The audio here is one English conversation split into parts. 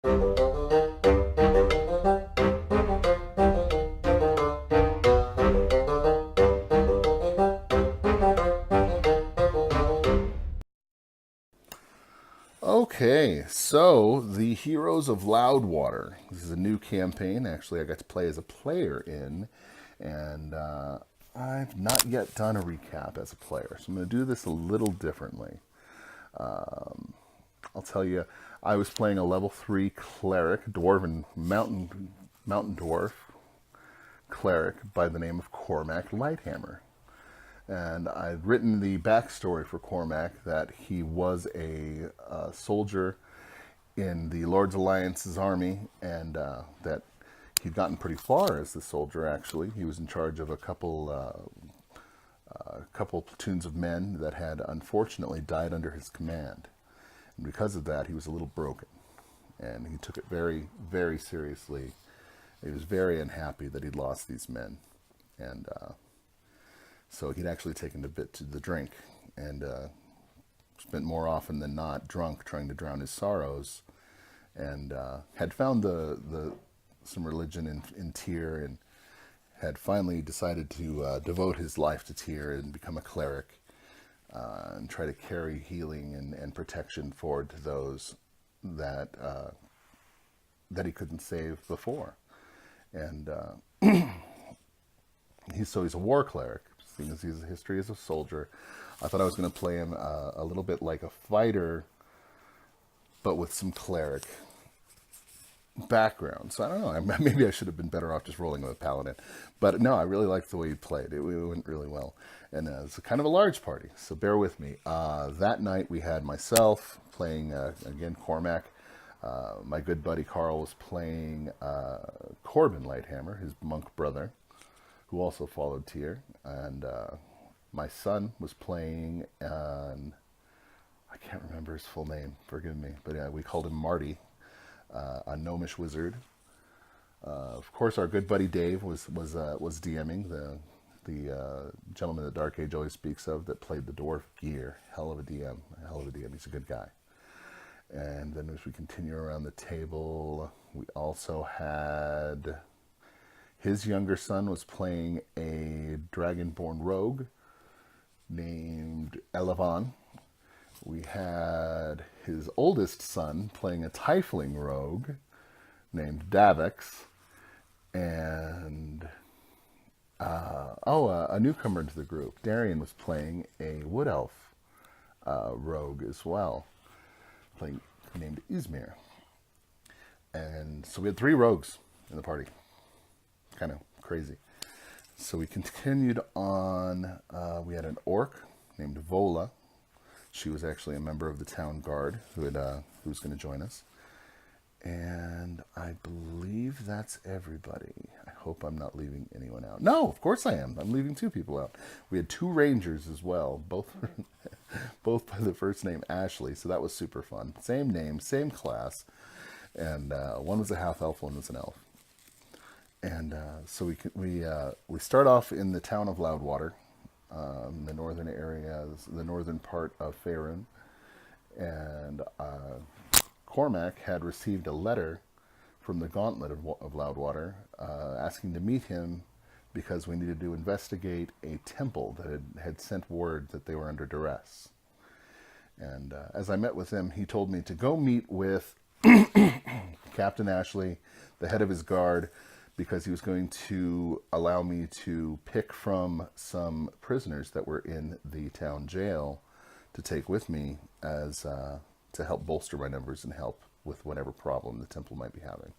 Okay, so the Heroes of Loudwater. This is a new campaign. Actually, I got to play as a player in, and I've not yet done a recap as a player, so I'm going to do this a little differently. I'll tell you, I was playing a level 3 cleric, dwarven mountain dwarf cleric by the name of Cormac Lighthammer. And I'd written the backstory for Cormac that he was a soldier in the Lord's Alliance's army, and that he'd gotten pretty far as the soldier. Actually, he was in charge of a couple platoons of men that had unfortunately died under his command, and because of that, he was a little broken, and he took it very, very seriously. He was very unhappy that he'd lost these men, and so he'd actually taken a bit to the drink, and spent more often than not drunk trying to drown his sorrows, and had found some religion in Tyr, and had finally decided to devote his life to Tyr and become a cleric, and try to carry healing and protection forward to those that that he couldn't save before. And he's a war cleric, seeing as he has a history as a soldier. I thought I was going to play him a little bit like a fighter, but with some cleric background. So I don't know. Maybe I should have been better off just rolling with a paladin. But no, I really liked the way he played. It went really well. And it's kind of a large party, so bear with me. That night we had myself playing, again, Cormac. My good buddy Carl was playing Corbin Lighthammer, his monk brother, who also followed Tyr. And my son was playing, I can't remember his full name, forgive me, but we called him Marty, a gnomish wizard. Of course, our good buddy Dave was DMing, the gentleman that Dark Age always speaks of that played the dwarf Gear. Hell of a DM. He's a good guy. And then as we continue around the table, we also had his younger son was playing a dragonborn rogue named Elevan. We had his oldest son playing a tiefling rogue named Davix. And a newcomer to the group, Darian, was playing a wood elf rogue as well, named Izmir. And so we had 3 rogues in the party. Kind of crazy. So we continued on. We had an orc named Vola. She was actually a member of the town guard who was going to join us. And I believe that's everybody. I hope I'm not leaving anyone out. No, of course I am. I'm leaving 2 people out. We had 2 rangers as well, both by the first name Ashley, so that was super fun. Same name, same class, and one was a half elf, one was an elf. And so we start off in the town of Loudwater, the northern areas, the northern part of Faerun, and Cormac had received a letter from the Gauntlet of Loudwater asking to meet him because we needed to investigate a temple that had sent word that they were under duress. And as I met with him, he told me to go meet with Captain Ashley, the head of his guard, because he was going to allow me to pick from some prisoners that were in the town jail to take with me as to help bolster my numbers and help with whatever problem the temple might be having.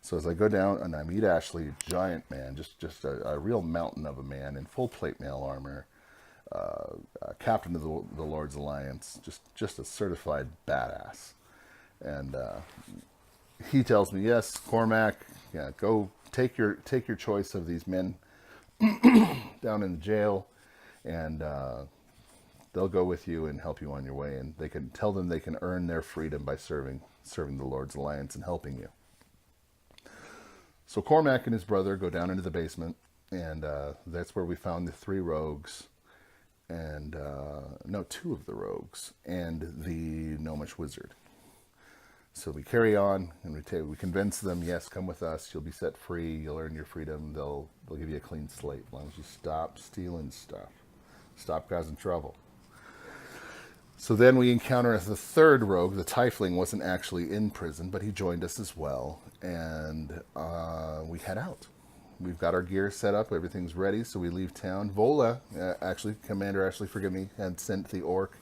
So as I go down and I meet Ashley, giant man, just a real mountain of a man in full plate mail armor, captain of the Lord's Alliance, just a certified badass. And he tells me, yes, Cormac, yeah, go take your choice of these men down in the jail, and they'll go with you and help you on your way. And they can tell them they can earn their freedom by serving the Lord's Alliance and helping you. So Cormac and his brother go down into the basement, and that's where we found the 3 rogues, and 2 of the rogues, and the gnomish wizard. so we carry on, and we convince them, yes, come with us. You'll be set free. You'll earn your freedom. They'll give you a clean slate as long as you stop stealing stuff, stop causing trouble. So then we encounter the third rogue. The Tiefling wasn't actually in prison, but he joined us as well, and we head out. We've got our gear set up. Everything's ready, so we leave town. Vola, Commander Ashley, forgive me, had sent the orc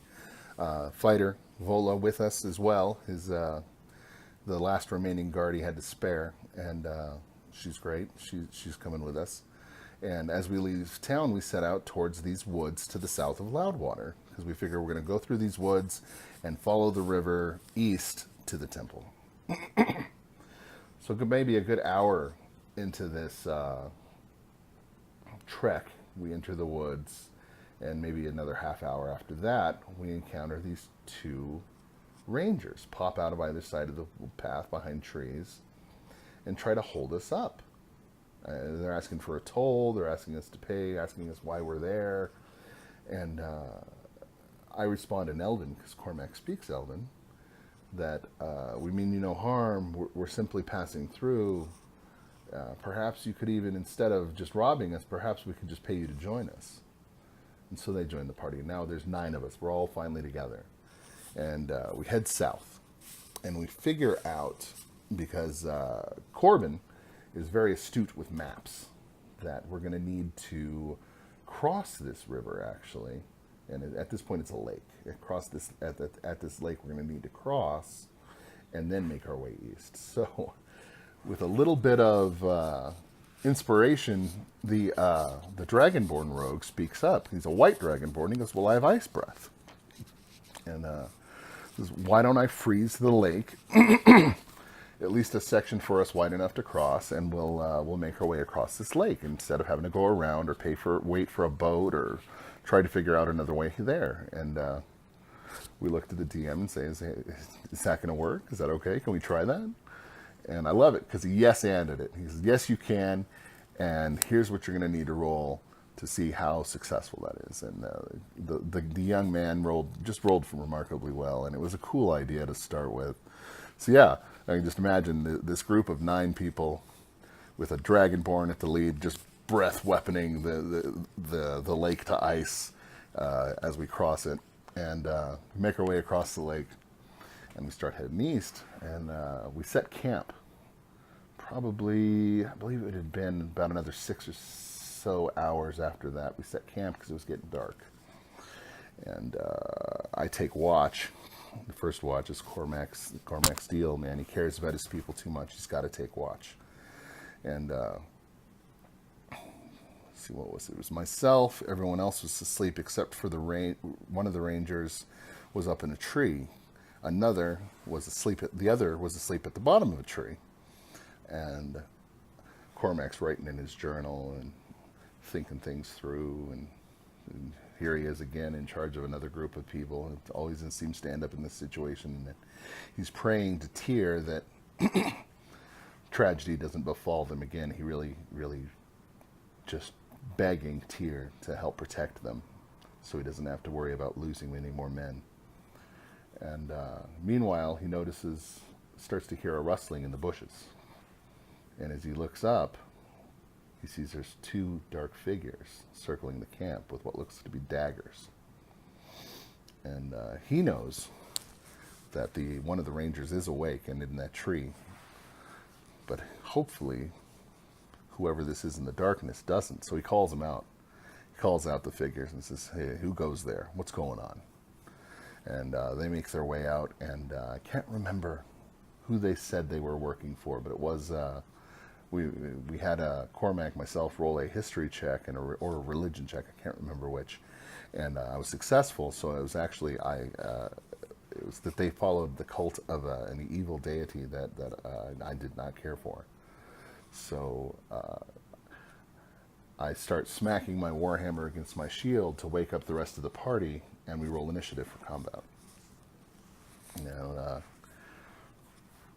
fighter Vola with us as well. His the last remaining guard he had to spare, and she's great. She's coming with us. And as we leave town, we set out towards these woods to the south of Loudwater, because we figure we're going to go through these woods and follow the river east to the temple. So maybe a good hour into this trek, we enter the woods, and maybe another half hour after that, we encounter these two rangers pop out of either side of the path behind trees and try to hold us up. They're asking for a toll, they're asking us to pay, asking us why we're there, and I respond in Elven, because Cormac speaks Elven, that we mean you no harm, we're simply passing through. Perhaps you could even, instead of just robbing us, perhaps we could just pay you to join us. And so they join the party. And now there's 9 of us. We're all finally together. And we head south. And we figure out, because Corbin is very astute with maps, that we're going to need to cross this river, actually. And at this point, it's a lake. Across this, at this lake, we're going to need to cross and then make our way east. So with a little bit of inspiration, the Dragonborn rogue speaks up. He's a white Dragonborn. He goes, well, I have ice breath. And says, why don't I freeze the lake, at least a section for us wide enough to cross, and we'll make our way across this lake instead of having to go around or wait for a boat or try to figure out another way there. And we look to the DM and say, is that going to work? Is that okay? Can we try that? And I love it because he yes-anded it. He says, yes, you can, and here's what you're going to need to roll to see how successful that is. And the young man rolled remarkably well, and it was a cool idea to start with. So yeah, I can just imagine this group of 9 people with a Dragonborn at the lead, just breath weaponing the lake to ice as we cross it, and make our way across the lake. And we start heading east, and we set camp. Probably, I believe it had been about another 6 or so hours after that. We set camp because it was getting dark. And I take watch. The first watch is Cormac's deal, man. He cares about his people too much. He's got to take watch. And let's see, what was it? It was myself. Everyone else was asleep except for one of the rangers was up in a tree. Another was asleep. The other was asleep at the bottom of a tree. And Cormac's writing in his journal and thinking things through. And here he is again in charge of another group of people. It always seems to end up in this situation. And he's praying to Tyr that tragedy doesn't befall them again. He really, really just begging Tyr to help protect them so he doesn't have to worry about losing any more men. And meanwhile, he starts to hear a rustling in the bushes. And as he looks up, he sees there's 2 dark figures circling the camp with what looks to be daggers. And he knows that one of the rangers is awake and in that tree. But hopefully, whoever this is in the darkness doesn't. So he calls them out. He calls out the figures and says, hey, who goes there? What's going on? And they make their way out, and I can't remember who they said they were working for, but it was, we had Cormac, myself, roll a history check or a religion check, I can't remember which, and I was successful, so it was actually, it was that they followed the cult of an evil deity that I did not care for. So I start smacking my warhammer against my shield to wake up the rest of the party, and we roll initiative for combat.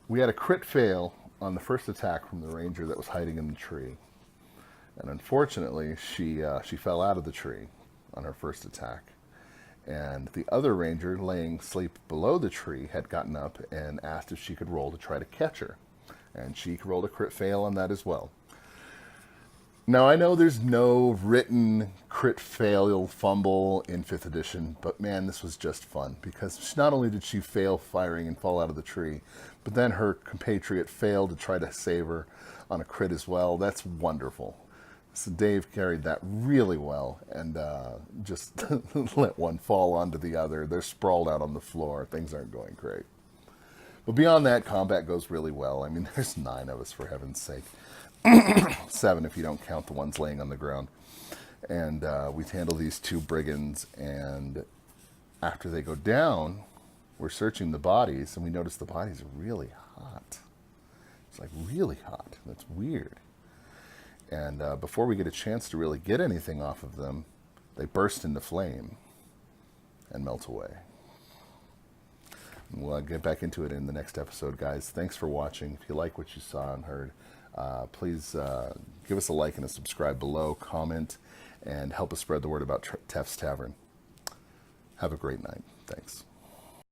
We had a crit fail on the first attack from the ranger that was hiding in the tree, and unfortunately, she fell out of the tree on her first attack, And the other ranger, laying asleep below the tree, had gotten up and asked if she could roll to try to catch her. And she rolled a crit fail on that as well. Now, I know there's no written crit fail fumble in 5th edition, but man, this was just fun, because not only did she fail firing and fall out of the tree, but then her compatriot failed to try to save her on a crit as well. That's wonderful. So Dave carried that really well, and just let one fall onto the other. They're sprawled out on the floor. Things aren't going great. But beyond that, combat goes really well. I mean, there's 9 of us, for heaven's sake. 7 if you don't count the ones laying on the ground. And we handle these 2 brigands, and after they go down, we're searching the bodies, and we notice the bodies are really hot. It's like really hot. That's weird. And before we get a chance to really get anything off of them, they burst into flame and melt away. And we'll get back into it in the next episode, guys. Thanks for watching. If you like what you saw and heard, please give us a like and a subscribe below, comment, and help us spread the word about Tef's Tavern. Have a great night. Thanks.